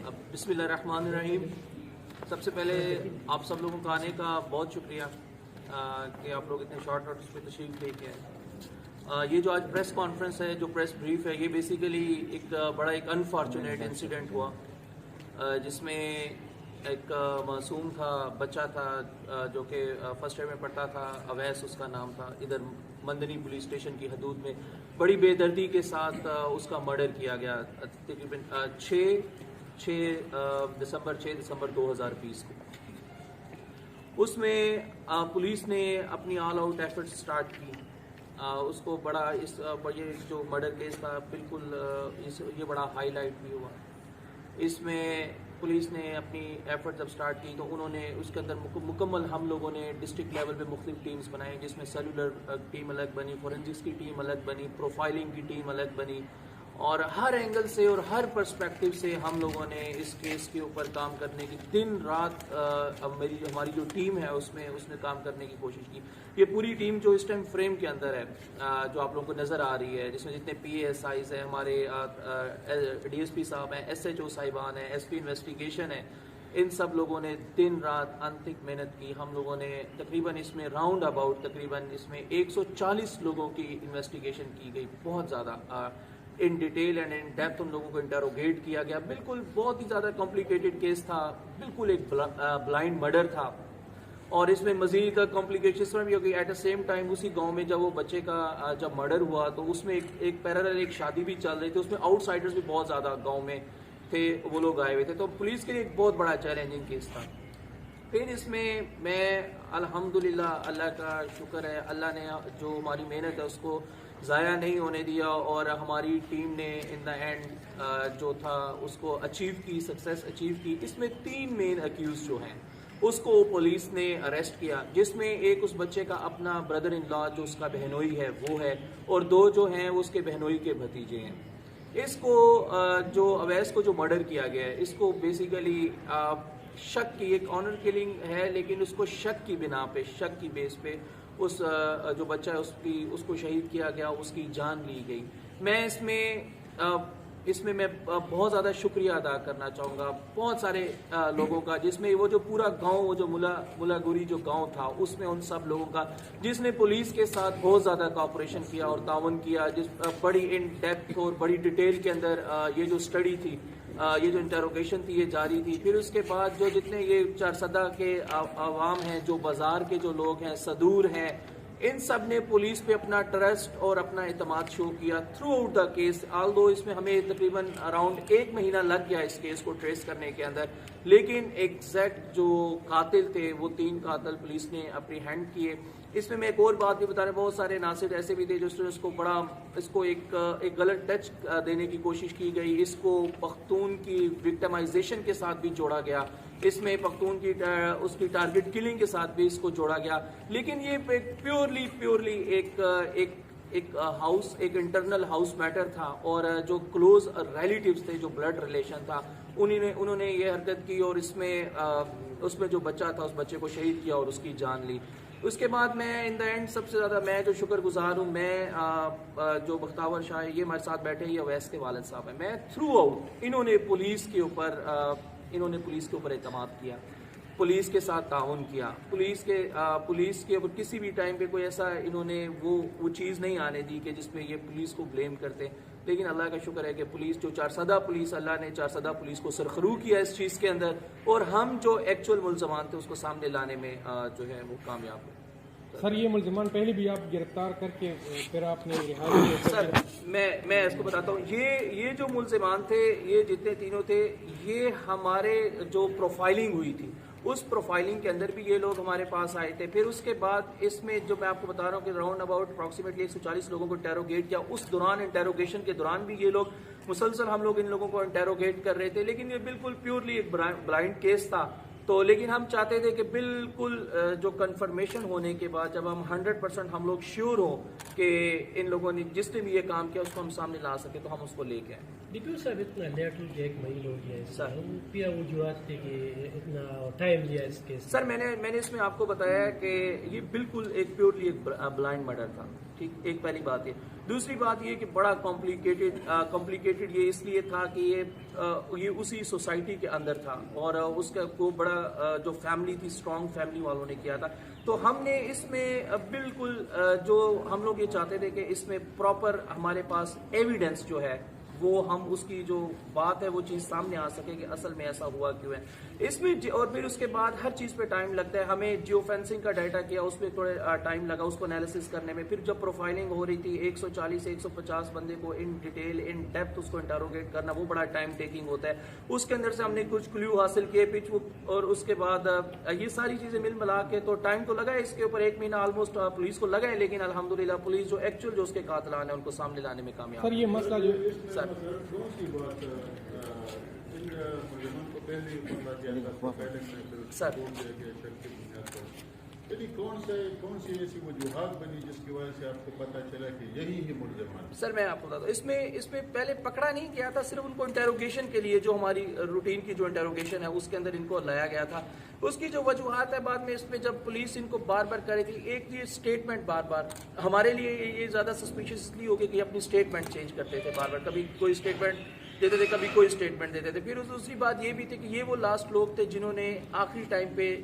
بسم اللہ الرحمن الرحیم. سب سے پہلے آپ سب لوگوں کا آنے کا بہت شکریہ کہ آپ لوگ اتنے شارٹ نوٹس پہ تشریف لے کے آئے. یہ جو آج پریس کانفرنس ہے, جو پریس بریف ہے, یہ بیسیکلی ایک انفارچونیٹ انسیڈنٹ ہوا جس میں ایک معصوم تھا, بچہ تھا جو کہ فرسٹ ایئر میں پڑھتا تھا, اویس اس کا نام تھا. ادھر مندنی پولیس اسٹیشن کی حدود میں بڑی بے دردی کے ساتھ اس کا مرڈر کیا گیا تقریباً 6 دسمبر 2020 کو. اس میں پولیس نے اپنی آل آؤٹ ایفرٹ سٹارٹ کی. اس کو بڑا یہ جو مرڈر کیس تھا بالکل یہ بڑا ہائی لائٹ بھی ہوا. اس میں پولیس نے اپنی ایفرٹ جب سٹارٹ کی تو انہوں نے اس کے اندر مکمل ہم لوگوں نے ڈسٹرکٹ لیول پہ مختلف ٹیمز بنائی, جس میں سیلولر ٹیم الگ بنی, فورینسکس کی ٹیم الگ بنی, پروفائلنگ کی ٹیم الگ بنی, اور ہر اینگل سے اور ہر پرسپیکٹو سے ہم لوگوں نے اس کیس کے اوپر کام کرنے کی دن رات ہماری جو ٹیم ہے اس نے کام کرنے کی کوشش کی. یہ پوری ٹیم جو اس ٹائم فریم کے اندر ہے, جو آپ لوگوں کو نظر آ رہی ہے, جس میں جتنے پی اے ایس آئیز ہیں, ہمارے ڈی ایس پی صاحب ہیں, ایس ایچ او صاحبان ہیں, ایس پی انویسٹیگیشن ہے, ان سب لوگوں نے دن رات انتھک محنت کی. ہم لوگوں نے تقریباً اس میں راؤنڈ اباؤٹ تقریباً اس میں 140 لوگوں کی انویسٹیگیشن کی گئی. بہت زیادہ in detail and in depth ان لوگوں کو انٹروگیٹ کیا گیا. بالکل بہت ہی زیادہ کمپلیکیٹڈ کیس تھا, بالکل ایک بلائنڈ مرڈر تھا. اور اس میں مزید کمپلیکیشنز میں بھی ہو گئی. ایٹ اے سیم ٹائم اسی گاؤں میں جب وہ بچے کا جب مرڈر ہوا تو اس میں ایک پیرالل ایک شادی بھی چل رہی تھی. اس میں آؤٹ سائڈرز بھی بہت زیادہ گاؤں میں تھے, وہ لوگ آئے ہوئے تھے. تو پولیس کے لیے ایک بہت بڑا چیلنجنگ کیس تھا. پھر اس میں میں الحمدللہ اللہ کا شکر ہے, اللہ نے جو ہماری محنت ہے اس کو ضائع نہیں ہونے دیا, اور ہماری ٹیم نے ان دا اینڈ جو تھا اس کو اچیو کی, سکسیس اچیو کی. اس میں 3 مین اکیوز جو ہیں اس کو پولیس نے اریسٹ کیا, جس میں ایک اس بچے کا اپنا بردر ان لا جو اس کا بہنوئی ہے وہ ہے, اور 2 جو ہیں وہ اس کے بہنوئی کے بھتیجے ہیں. اس کو جو اویس کو جو مرڈر کیا گیا ہے اس کو بیسیکلی شک کی, ایک آنر کلنگ ہے لیکن اس کو شک کی بنا پہ, شک کی بیس پہ اس جو بچہ ہے اس کو شہید کیا گیا, اس کی جان لی گئی. میں اس میں بہت زیادہ شکریہ ادا کرنا چاہوں گا بہت سارے لوگوں کا, جس میں وہ جو پورا گاؤں, وہ جو ملا گوری جو گاؤں تھا اس میں ان سب لوگوں کا جس نے پولیس کے ساتھ بہت زیادہ کوآپریشن کیا اور تعاون کیا. جس بڑی ان ڈیپتھ اور بڑی ڈیٹیل کے اندر یہ جو اسٹڈی تھی, یہ جو انٹروگیشن تھی, یہ جاری تھی. پھر اس کے بعد جو جتنے یہ چارسدہ کے عوام ہیں, جو بازار کے جو لوگ ہیں, صدور ہیں, ان سب نے پولیس پہ اپنا ٹرسٹ اور اپنا اعتماد شو کیا تھرو آؤٹ دا کیس. آلدو اس میں ہمیں تقریباً اراؤنڈ 1 مہینہ لگ گیا اس کیس کو ٹریس کرنے کے اندر, لیکن ایگزیکٹ جو قاتل تھے وہ 3 قاتل پولیس نے اپنی ہینڈ کیے. اس میں ایک اور بات بھی بتا رہے, بہت سارے ناصر ایسے بھی تھے جو اس کو ایک غلط ٹچ دینے کی کوشش کی گئی. اس کو پختون کی وکٹمائزیشن کے ساتھ بھی جوڑا گیا, اس میں پختون کی اس کی ٹارگٹ کلنگ کے ساتھ بھی اس کو جوڑا گیا. لیکن یہ پیورلی ایک ہاؤس, ایک انٹرنل ہاؤس میٹر تھا, اور جو کلوز ریلیٹیوز تھے, جو بلڈ ریلیشن تھا, انہوں نے یہ حرکت کی, اور اس میں جو بچہ تھا اس بچے کو شہید کیا اور اس کی جان لی. اس کے بعد میں ان دا اینڈ سب سے زیادہ میں جو شکر گزار ہوں, میں جو بختاور شاہ یہ ہمارے ساتھ بیٹھے, یہ اویس کے والد صاحب ہیں. میں تھرو آؤٹ انہوں نے پولیس کے اوپر اعتماد کیا, پولیس کے ساتھ تعاون کیا, پولیس کے اوپر کسی بھی ٹائم پہ کوئی ایسا انہوں نے وہ چیز نہیں آنے دی کہ جس میں یہ پولیس کو بلیم کرتے. لیکن اللہ کا شکر ہے کہ پولیس جو چارسدہ پولیس, اللہ نے چارسدہ پولیس کو سرخرو کیا اس چیز کے اندر, اور ہم جو ایکچوئل ملزمان تھے اس کو سامنے لانے میں جو ہے وہ کامیاب ہوئے. سر یہ ملزمان پہلے بھی آپ گرفتار کر کے پھر آپ نے رہا کیا؟ سر میں اس کو بتاتا ہوں, یہ جو ملزمان تھے, یہ جتنے تینوں تھے, یہ ہمارے جو پروفائلنگ ہوئی تھی اس پروفائلنگ کے اندر بھی یہ لوگ ہمارے پاس آئے تھے. پھر اس کے بعد اس میں جو میں آپ کو بتا رہا ہوں کہ راؤنڈ اباؤٹ اپروکسیمیٹلی 140 لوگوں کو انٹیروگیٹ کیا. اس دوران انٹیروگیشن کے دوران بھی یہ لوگ مسلسل ہم لوگ ان لوگوں کو انٹیروگیٹ کر رہے تھے. لیکن یہ بالکل پیورلی ایک بلائنڈ کیس تھا. تو لیکن ہم چاہتے تھے کہ بالکل جو کنفرمیشن ہونے کے بعد جب ہم 100% ہم لوگ شیور ہوں کہ ان لوگوں نے جس نے بھی یہ کام کیا اس کو ہم سامنے لا سکے, تو ہم اس کو لے کے آئے. ڈپٹی صاحب اتنا لیٹ ہو گیا, 1 مہینہ ہو گیا سر, کیا وجوہات تھے کہ اتنا ٹائم لیا اس کے؟ سر میں نے اس میں آپ کو بتایا کہ یہ بالکل ایک پیورلی ایک بلائنڈ مرڈر تھا. ٹھیک, ایک پہلی بات یہ. دوسری بات یہ کہ بڑا کمپلیکیٹڈ یہ اس لیے تھا کہ یہ اسی سوسائٹی کے اندر تھا اور اس کا کو بڑا جو فیملی تھی اسٹرانگ فیملی والوں نے کیا تھا. تو ہم نے اس میں بالکل جو ہم لوگ یہ چاہتے تھے کہ اس میں پراپر ہمارے پاس ایویڈنس جو ہے وہ ہم اس کی جو بات ہے وہ چیز سامنے آ سکے کہ اصل میں ایسا ہوا کیوں ہے اس میں. اور پھر اس کے بعد ہر چیز پہ ٹائم لگتا ہے. ہمیں جیو فینسنگ کا ڈیٹا کیا اس پہ تھوڑا ٹائم لگا اس کو انالیسس کرنے میں. پھر جب پروفائلنگ ہو رہی تھی 140 سے 150 بندے کو ان ڈیٹیل ان ڈیپتھ اس کو انٹروگیٹ کرنا وہ بڑا ٹائم ٹیکنگ ہوتا ہے. اس کے اندر سے ہم نے کچھ کلیو حاصل کیے اور اس کے بعد یہ ساری چیزیں مل ملا کے تو ٹائم تو لگا ہے اس کے اوپر 1 مہینہ آلموسٹ پولیس کو لگا ہے. لیکن الحمدللہ پولیس جو ایکچوئل جو اس کے قاتلان ہیں ان کو سامنے لانے میں کامیاب. سر یہ مسئلہ جو سر سر کون سی ایسی وجوہات بنی جس کی وجہ سے آپ کو پتا چلا کہ یہی ہے ملزمان؟ سر میں آپ کو بتاتا ہوں اس میں پہلے پکڑا نہیں گیا تھا, صرف ان کو انٹروگیشن کے لیے جو ہماری روٹین کی جو انٹروگیشن ہے اس کے اندر ان کو لایا گیا تھا. اس کی جو وجوہات ہے بعد میں اس میں جب پولیس ان کو بار بار کر رہی تھی, ایک یہ اسٹیٹمنٹ بار بار ہمارے لیے یہ زیادہ سسپیشیس اس لیے ہو گیا کہ اپنی اسٹیٹمنٹ چینج کرتے تھے بار بار, کبھی کوئی اسٹیٹمنٹ دیتے تھے کبھی کوئی اسٹیٹمنٹ دیتے تھے. پھر دوسری بات یہ بھی تھی کہ یہ وہ لاسٹ لوگ تھے جنہوں نے آخری ٹائم پہ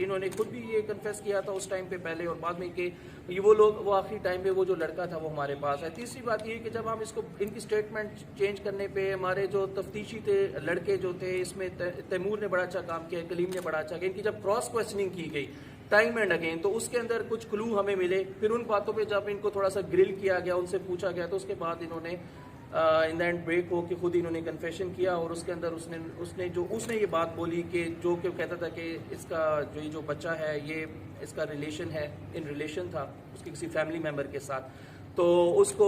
انہوں نے خود بھی یہ کنفیس کیا تھا اس ٹائم پہ پہلے اور بعد میں کہ یہ وہ لوگ وہ آخری ٹائم پہ وہ جو لڑکا تھا وہ ہمارے پاس ہے. تیسری بات یہ کہ جب ہم اس کو ان کی اسٹیٹمنٹ چینج کرنے پہ ہمارے جو تفتیشی تھے لڑکے جو تھے اس میں تیمور نے بڑا اچھا کام کیا, کلیم نے بڑا اچھا کیا. ان کی جب کراس کویسچننگ کی گئی ٹائم اینڈ اگین تو اس کے اندر کچھ کلو ہمیں ملے. پھر ان باتوں پہ جب ان کو تھوڑا سا گرل کیا گیا, ان سے پوچھا گیا, تو اس کے بعد انہوں نے ان دا اینڈ بریک ہو کہ خود انہوں نے کنفیشن کیا. اور اس کے اندر اس نے یہ بات بولی کہ جو کہ کہتا تھا کہ اس کا جو بچہ ہے یہ اس کا ریلیشن ہے, ان ریلیشن تھا اس کے کسی فیملی ممبر کے ساتھ. تو اس کو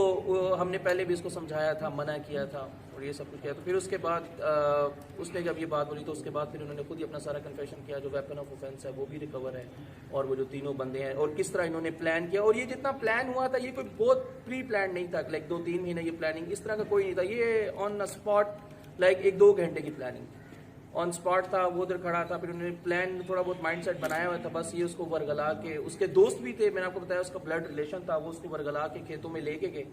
ہم نے پہلے بھی اس کو سمجھایا تھا, منع کیا تھا اور یہ سب کچھ کیا. تو پھر اس کے بعد اس نے جب یہ بات بولی تو اس کے بعد پھر انہوں نے خود ہی اپنا سارا کنفیشن کیا. جو ویپن آف اوفینس ہے وہ بھی ریکور ہے اور وہ جو تینوں بندے ہیں اور کس طرح انہوں نے پلان کیا. اور یہ جتنا پلان ہوا تھا یہ کوئی بہت پری پلان نہیں تھا, لائک 2-3 مہینے یہ پلاننگ اس طرح کا کوئی نہیں تھا. یہ آن اسپاٹ لائک 1-2 گھنٹے کی پلاننگ آن اسپاٹ تھا. وہ ادھر کھڑا تھا, پھر انہوں نے پلان تھوڑا بہت مائنڈ سیٹ بنایا ہوا تھا. بس یہ اس کو ورگلا کے, اس کے دوست بھی تھے میں نے آپ کو بتایا, اس کا بلڈ ریلیشن تھا, وہ اس کو ورگلا کے کھیتوں میں لے کے گئے.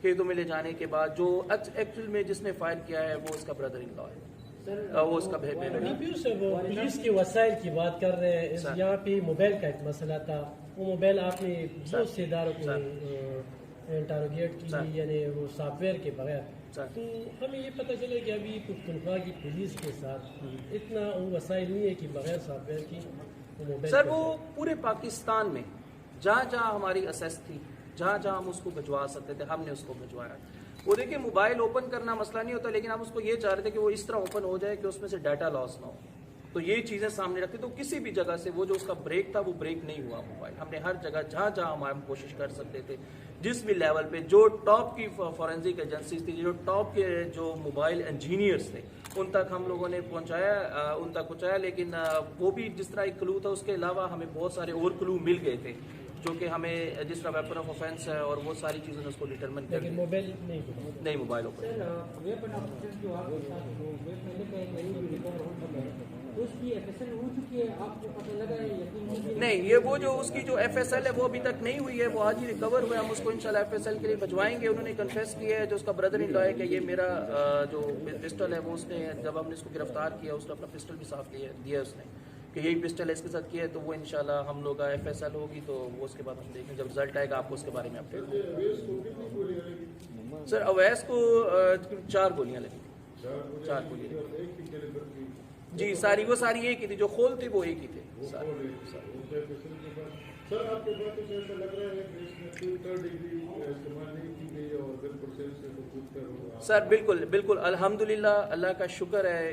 کھیتوں میں لے جانے کے بعد جو ایکچوئل میں جس نے فائر کیا ہے وہ اس کا بردر ان لا ہے, وہ اس کا پولیس کے وسائل کی بات کر رہے ہیں. یہاں پہ موبائل کا ایک مسئلہ تھا, وہ موبائل آپ نے بہت سے اداروں کو انٹروگیٹ کی, یعنی وہ سافٹ ویئر کے بغیر. تو ہمیں یہ پتہ چلے کہ ابھی پختونخوا کی پولیس کے ساتھ اتنا وسائل نہیں ہے کہ بغیر سافٹ ویئر کی موبائل. سر وہ پورے پاکستان میں جہاں جہاں ہماری اسیس تھی, جہاں جہاں ہم اس کو بھجوا سکتے تھے ہم نے اس کو بھجوایا. وہ دیکھیں موبائل اوپن کرنا مسئلہ نہیں ہوتا, لیکن ہم اس کو یہ چاہ رہے تھے کہ وہ اس طرح اوپن ہو جائے کہ اس میں سے ڈیٹا لاس نہ ہو. تو یہ چیزیں سامنے رکھتے تو کسی بھی جگہ سے وہ جو اس کا بریک تھا وہ بریک نہیں ہوا موبائل. ہم نے ہر جگہ جہاں جہاں ہم کوشش کر سکتے تھے جس بھی لیول پہ جو ٹاپ کی فورینسک ایجنسیز تھی, جو ٹاپ کے جو موبائل انجینئرس تھے ان تک ہم لوگوں نے پہنچایا. لیکن وہ بھی جس طرح ایک کلو تھا اس کے علاوہ ہمیں بہت سارے اور کلو مل گئے تھے جو کہ ہمیں جس طرح ویپن آف اوفینس ہے اور وہ ساری چیزیں اس کو ڈیٹرمن کر موبائل نہیں موبائل اوپن نہیں. یہ وہ جو اس کی جو ایف ایس ایل ہے وہ ابھی تک نہیں ہوئی ہے, وہ آج ہی ریکور ہوا ہے. ہم اس کو انشاءاللہ ایف ایس ایل کے لیے بھجوائیں گے. انہوں نے کنفیس کیا ہے جو اس کا بردر ان لا ہے کہ یہ میرا جو پسٹل ہے وہ اس نے جب ہم نے اس کو گرفتار کیا اس نے اپنا پسٹل بھی صاف دیا اس نے کہ یہی پسٹل ہے اس کے ساتھ کیا ہے. تو وہ انشاءاللہ ہم لوگ کا ایف ایس ایل ہوگی تو وہ اس کے بعد ہم دیکھیں, جب رزلٹ آئے گا آپ کو اس کے بارے میں اپڈیٹ دیں. سر اویس کو 4 گولیاں لگی, 4 گولیاں جی. وہ ساری ایک ہی تھی, جو خول تھی وہ ایک ہی تھے. سر بالکل الحمدللہ اللہ کا شکر ہے,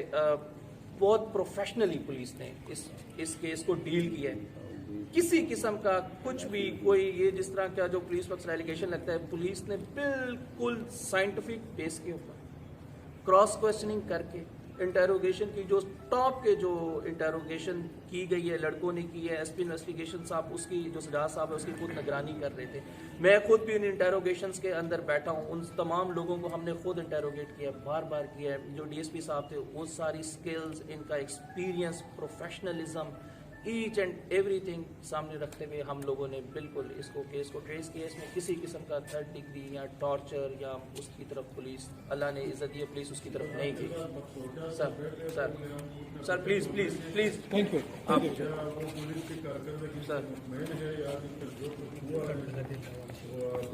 بہت پروفیشنلی پولیس نے اس کیس کو ڈیل کیا ہے. کسی قسم کا کچھ بھی کوئی یہ جس طرح کا جو پولیس وقت ایلیگیشن لگتا ہے, پولیس نے بالکل سائنٹیفک بیس کے اوپر کراس کویسچننگ کر کے انٹروگیشن کی, جو ٹاپ کے جو انٹروگیشن کی گئی ہے لڑکوں نے کی ہے. ایس پی انویسٹیگیشن صاحب اس کی جو سجاد صاحب ہے اس کی خود نگرانی کر رہے تھے. میں خود بھی ان انٹروگیشنز کے اندر بیٹھا ہوں. ان تمام لوگوں کو ہم نے خود انٹروگیٹ کیا, بار بار کیا ہے. جو ڈی ایس پی صاحب تھے وہ ساری سکلز, ان کا experience, professionalism, each and everything سامنے رکھتے ہوئے ہم لوگوں نے بالکل اس کو کیس کو ٹریس کیا. اس میں کسی قسم کا 3rd ڈگری یا ٹارچر یا اس کی طرف پولیس, اللہ نے عزت دی, پولیس اس کی طرف نہیں کی. Sir please please please thank you. آپ پولیس کی کارکردگی سر مطمئن ہے یا جو کچھ ہوا ہے